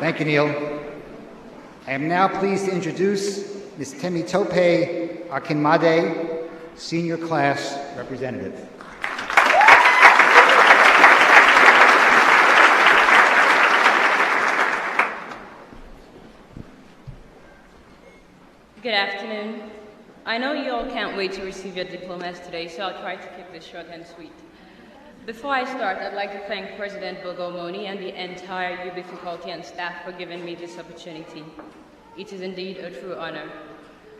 Thank you, Neil. I am now pleased to introduce Ms. Temi Tope Akinmade, Senior Class Representative. Good afternoon. I know you all can't wait to receive your diplomas today, so I'll try to keep this short and sweet. Before I start, I'd like to thank President Bogomoni and the entire UB faculty and staff for giving me this opportunity. It is indeed a true honor.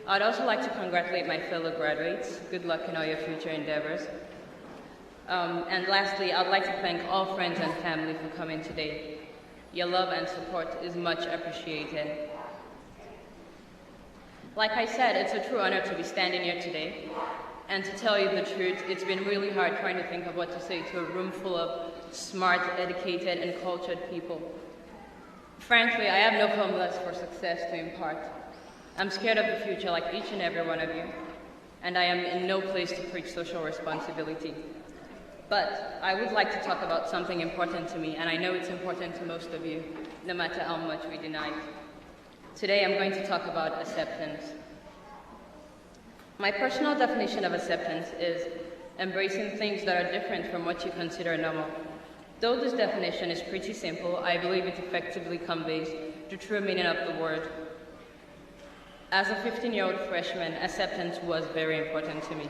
I'd also like to congratulate my fellow graduates. Good luck in all your future endeavors. And lastly, I'd like to thank all friends and family for coming today. Your love and support is much appreciated. Like I said, it's a true honor to be standing here today. And to tell you the truth, it's been really hard trying to think of what to say to a room full of smart, educated, and cultured people. Frankly, I have no formulas for success to impart. I'm scared of the future like each and every one of you, and I am in no place to preach social responsibility. But I would like to talk about something important to me, and I know it's important to most of you, no matter how much we deny it. Today I'm going to talk about acceptance. My personal definition of acceptance is embracing things that are different from what you consider normal. Though this definition is pretty simple, I believe it effectively conveys the true meaning of the word. As a 15-year-old freshman, acceptance was very important to me.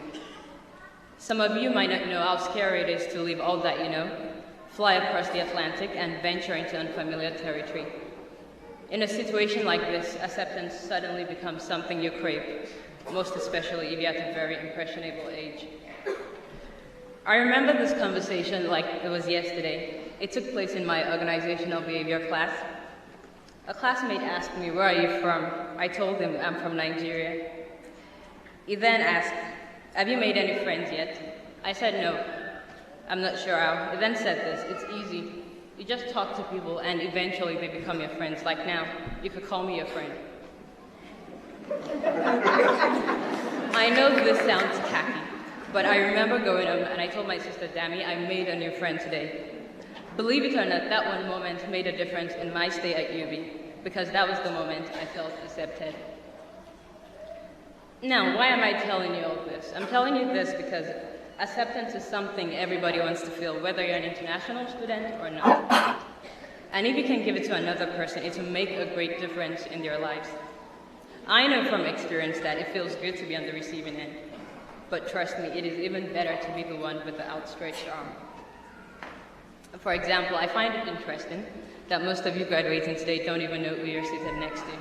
Some of you might not know how scary it is to leave all that you know, fly across the Atlantic, and venture into unfamiliar territory. In a situation like this, acceptance suddenly becomes something you crave, most especially if you're at a very impressionable age. I remember this conversation like it was yesterday. It took place in my organizational behavior class. A classmate asked me, "Where are you from?" I told him I'm from Nigeria. He then asked, "Have you made any friends yet?" I said no. I'm not sure how. He then said this, "It's easy. You just talk to people and eventually they become your friends. Like now, you could call me your friend." I know this sounds tacky, but I remember going home and I told my sister, "Dami, I made a new friend today." Believe it or not, that one moment made a difference in my stay at UB, because that was the moment I felt accepted. Now, why am I telling you all this? I'm telling you this because acceptance is something everybody wants to feel, whether you're an international student or not. And if you can give it to another person, it will make a great difference in their lives. I know from experience that it feels good to be on the receiving end, but trust me, it is even better to be the one with the outstretched arm. For example, I find it interesting that most of you graduating today don't even know who you're seated next to.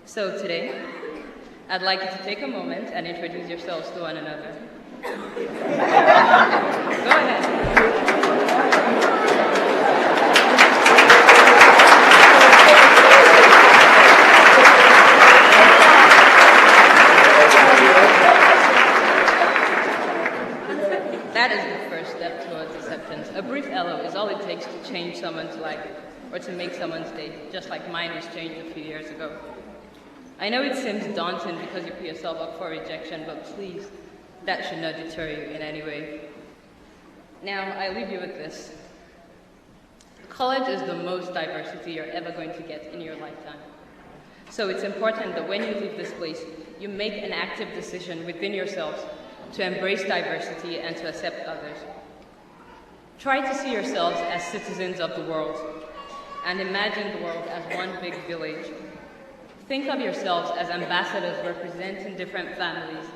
So today, I'd like you to take a moment and introduce yourselves to one another. Go ahead. That is the first step towards acceptance. A brief hello is all it takes to change someone's life or to make someone's day, just like mine was changed a few years ago. I know it seems daunting because you put yourself up for rejection, but please, that should not deter you in any way. Now, I leave you with this. College is the most diversity you're ever going to get in your lifetime. So it's important that when you leave this place, you make an active decision within yourselves to embrace diversity and to accept others. Try to see yourselves as citizens of the world and imagine the world as one big village. Think of yourselves as ambassadors representing different families,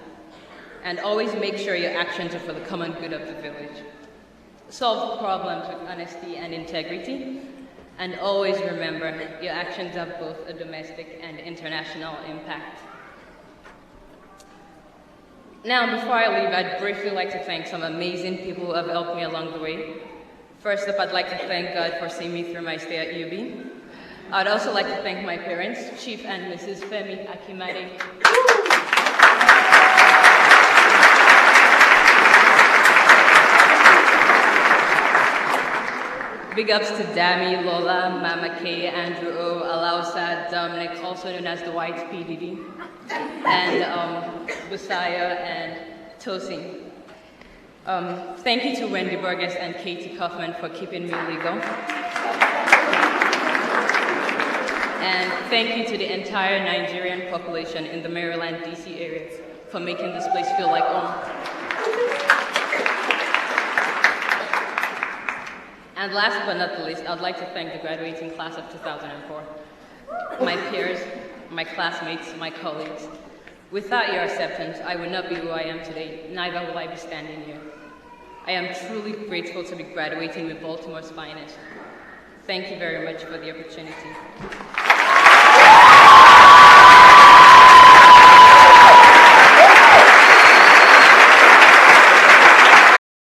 and always make sure your actions are for the common good of the village. Solve problems with honesty and integrity, and always remember your actions have both a domestic and international impact. Now, before I leave, I'd briefly like to thank some amazing people who have helped me along the way. First up, I'd like to thank God for seeing me through my stay at UB. I'd also like to thank my parents, Chief and Mrs. Femi Akimade. Big ups to Dami, Lola, Mama K, Andrew O, Alausa, Dominic, also known as the White PDD, and Busaya and Tosin. Thank you to Wendy Burgess and Katie Kaufman for keeping me legal. thank you to the entire Nigerian population in the Maryland, D.C. area for making this place feel like home. And last but not the least, I'd like to thank the graduating class of 2004. My peers, my classmates, my colleagues. Without your acceptance, I would not be who I am today, neither will I be standing here. I am truly grateful to be graduating with Baltimore's finest. Thank you very much for the opportunity.